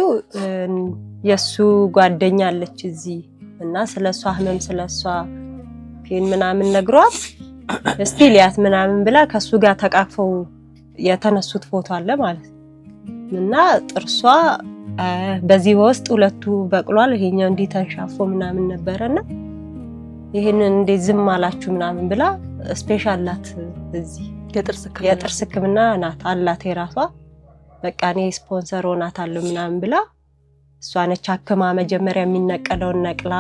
የሱ ጓደኛ አለች እዚህ እና ስለሷ ህመም ስለሷ ፔን ምናምን ነግሯት እስቲ ሊያት ምናምን ብላ ከሱ ጋር ተቃቅፈው የተነሱት ፎቶ አለ ማለት እና ጥርሷ በዚህ ውስጥ ሁለቱ በቅሏል፣ ይሄኛው እንዲህ ተንሻፎ ምናምን ነበርና ይሄንን እንዴት ዝም አላችሁ ምናምን ብላ ስፔሻል ናት እዚህ የጥርስ ህክምና ናት አላት የራሷ በቃ እኔ ስፖንሰር ሆናታለሁ ምናምን ብላ እሷ ነች አክማ መጀመሪያ የሚነቀለውን ነቅላ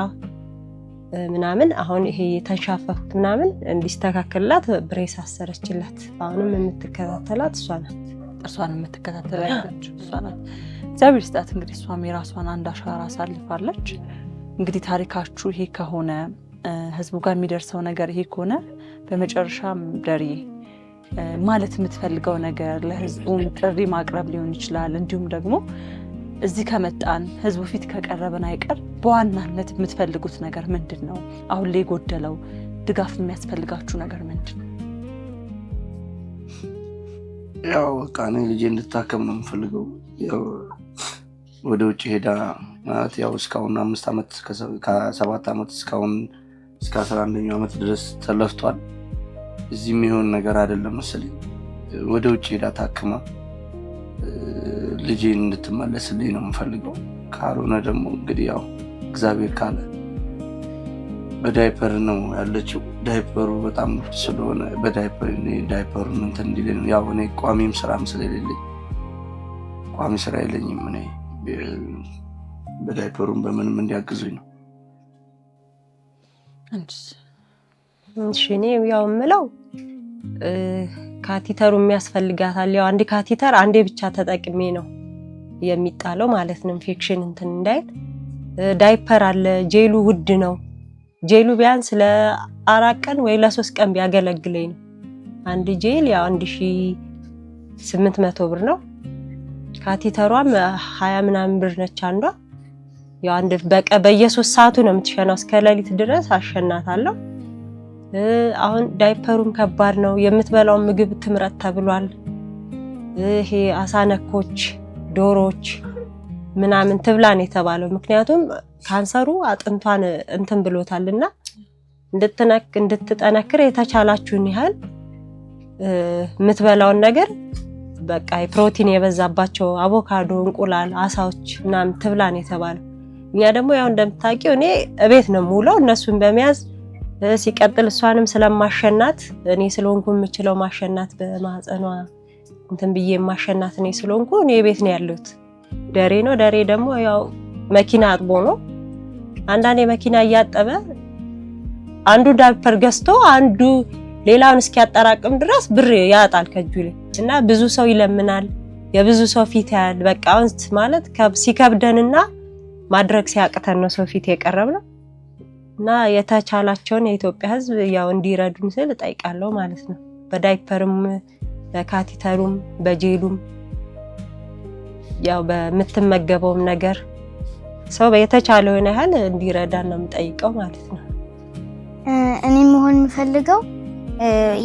ምናምን አሁን ይሄ የተንሻፈፉት ምናምን እንዲስተካከልላት ብሬስ አሰረችላት። አሁንም የምትከታተላት እሷ ናት። ጥርሷን የምትከታተላት እሷ ናት። እግዚአብሔር ይስጣት። እንግዲህ እሷም የራሷን አንድ አሻራ አሳልፋለች። እንግዲህ ታሪካችሁ ይሄ ከሆነ ህዝቡ ጋር የሚደርሰው ነገር ይሄ ከሆነ በመጨረሻም ደሪ ማለት የምትፈልገው ነገር ለህዝቡም ጥሪ ማቅረብ ሊሆን ይችላል። እንዲሁም ደግሞ እዚህ ከመጣን ህዝቡ ፊት ከቀረበን አይቀር በዋናነት የምትፈልጉት ነገር ምንድን ነው? አሁን ላይ የጎደለው ድጋፍ የሚያስፈልጋችሁ ነገር ምንድን ነው? ያው በቃ እኔ ልጄ እንድታከም ነው የምፈልገው። ያው ወደ ውጭ ሄዳ ማለት ያው እስካሁን 5 ዓመት ከ7 ዓመት እስካሁን እስከ 11ኛው ዓመት ድረስ ተለፍቷል። እዚህ የሚሆን ነገር አይደለም መሰለኝ። ወደ ውጭ ሄዳ ታክማ ልጄን እንድትመለስልኝ ነው የምፈልገው። ካልሆነ ደግሞ እንግዲህ ያው እግዚአብሔር ካለ በዳይፐር ነው ያለችው። ዳይፐሩ በጣም ስለሆነ ዳይፐሩን እንትን እንዲለኝ ያው እኔ ቋሚም ስራም ስለሌለኝ ቋሚ ስራ የለኝም። እኔ በዳይፐሩን በምንም እንዲያግዙኝ ነው። እሺ እኔ ያው የምለው ካቲተሩ የሚያስፈልጋታል። ያው አንድ ካቲተር አንዴ ብቻ ተጠቅሜ ነው የሚጣለው ማለት ነው ኢንፌክሽን እንትን እንዳይል። ዳይፐር አለ፣ ጄሉ ውድ ነው። ጄሉ ቢያንስ ለ4 ቀን ወይ ለ3 ቀን ቢያገለግለኝ ነው። አንድ ጄል ያው 1800 ብር ነው። ካቲተሯም 20 ምናምን ብር ነች አንዷ። ያው አንድ በየ3 ሰዓቱ ነው የምትሸናው እስከ ሌሊት ድረስ አሸናታለሁ። አሁን ዳይፐሩም ከባድ ነው። የምትበላው ምግብ ትምረት ተብሏል። ይሄ አሳነኮች ዶሮች ምናምን ትብላን የተባለው ምክንያቱም ካንሰሩ አጥንቷን እንትን ብሎታልና እንድትጠነክር የተቻላችሁን ያህል የምትበላውን ነገር በቃ ፕሮቲን የበዛባቸው አቮካዶ፣ እንቁላል፣ አሳዎች ምናምን ትብላን የተባለው። እኛ ደግሞ ያው እንደምታውቂው እኔ እቤት ነው የምውለው እነሱን በመያዝ ሲቀጥል እሷንም ስለማሸናት እኔ ስለሆንኩ የምችለው ማሸናት በማህፀኗ እንትን ብዬ ማሸናት እኔ ስለሆንኩ እኔ ቤት ነው ያለሁት። ደሬ ነው። ደሬ ደግሞ ያው መኪና አጥቦ ነው አንዳንዴ መኪና እያጠበ አንዱ ዳይፐር ገዝቶ አንዱ ሌላውን እስኪያጠራቅም ድረስ ብር ያጣል ከእጁ ላይ እና ብዙ ሰው ይለምናል። የብዙ ሰው ፊት ያያል። በቃ አንስ ማለት ሲከብደንና ማድረግ ሲያቅተን ነው ሰው ፊት የቀረብነው እና የተቻላቸውን የኢትዮጵያ ሕዝብ ያው እንዲረዱን ስል እጠይቃለሁ ማለት ነው። በዳይፐርም በካቲተሩም በጄሉም ያው በምትመገበውም ነገር ሰው የተቻለውን ያህል እንዲረዳን ነው የምጠይቀው ማለት ነው። እኔ መሆን የምፈልገው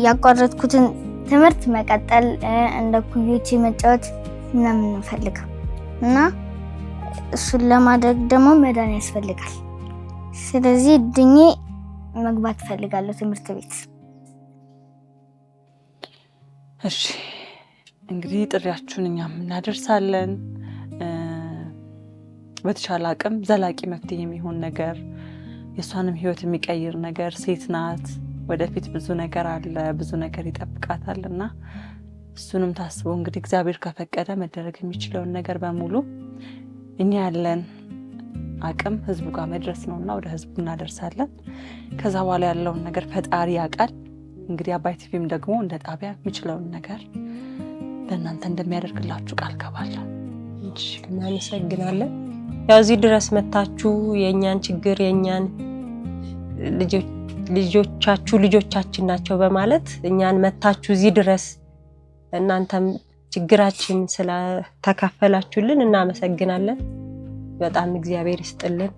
ያቋረጥኩትን ትምህርት መቀጠል እንደ ኩዮቼ መጫወት ምናምን እንፈልገው እና እሱን ለማድረግ ደግሞ መዳን ያስፈልጋል። ስለዚህ ድኜ መግባት ፈልጋለሁ ትምህርት ቤት። እሺ እንግዲህ ጥሪያችሁን እኛም እናደርሳለን። በተቻለ አቅም ዘላቂ መፍትሄ የሚሆን ነገር የሷንም ህይወት የሚቀይር ነገር ሴት ናት። ወደፊት ብዙ ነገር አለ፣ ብዙ ነገር ይጠብቃታልና እሱንም ታስቦ እንግዲህ እግዚአብሔር ከፈቀደ መደረግ የሚችለውን ነገር በሙሉ እኛ ያለን አቅም ህዝቡ ጋር መድረስ ነውና ወደ ህዝቡ እናደርሳለን። ከዛ በኋላ ያለውን ነገር ፈጣሪ ያውቃል። እንግዲህ አባይ ቲቪም ደግሞ እንደ ጣቢያ የሚችለውን ነገር ለእናንተ እንደሚያደርግላችሁ ቃል ገባለሁ። እሺ እናመሰግናለን። ያው እዚህ ድረስ መታችሁ የኛን ችግር የኛን ልጆቻችሁ ልጆቻችን ናቸው በማለት እኛን መታችሁ እዚህ ድረስ እናንተም ችግራችን ስለተካፈላችሁልን እናመሰግናለን። በጣም እግዚአብሔር ይስጥልን፣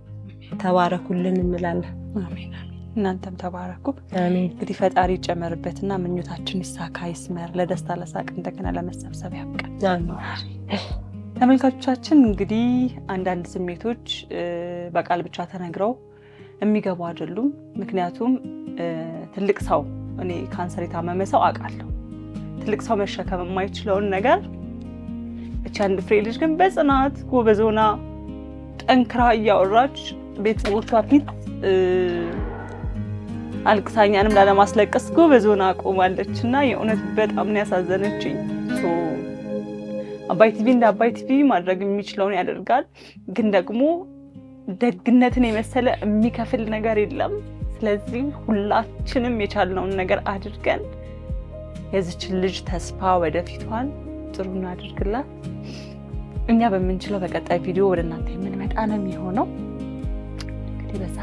ተባረኩልን እንላለን። አሜን አሜን። እናንተም ተባረኩ። አሜን። እንግዲህ ፈጣሪ ጨመርበትና ምኞታችን ይሳካ ይስመር፣ ለደስታ ለሳቅ እንደገና ለመሰብሰብ ያብቃን። አሜን። ተመልካቾቻችን እንግዲህ አንዳንድ ስሜቶች በቃል ብቻ ተነግረው የሚገቡ አይደሉም። ምክንያቱም ትልቅ ሰው እኔ ካንሰር የታመመ ሰው አውቃለሁ። ትልቅ ሰው መሸከም የማይችለውን ነገር እቺ አንድ ፍሬ ልጅ ግን በጽናት ጎበዝ ሆና ጠንክራ እያወራች ቤተሰቦቿ ፊት አልቅሳኛንም ላለማስለቀስ ጎበዝ ሆና ቆማለች እና የእውነት በጣም ነው ያሳዘነችኝ። አባይ ቲቪ እንደ አባይ ቲቪ ማድረግ የሚችለውን ያደርጋል። ግን ደግሞ ደግነትን የመሰለ የሚከፍል ነገር የለም። ስለዚህ ሁላችንም የቻልነውን ነገር አድርገን የዚችን ልጅ ተስፋ ወደፊቷን ጥሩ እናድርግላት። እኛ በምንችለው በቀጣይ ቪዲዮ ወደ እናንተ የምንመጣ ነው የሚሆነው። እንግዲህ በዛ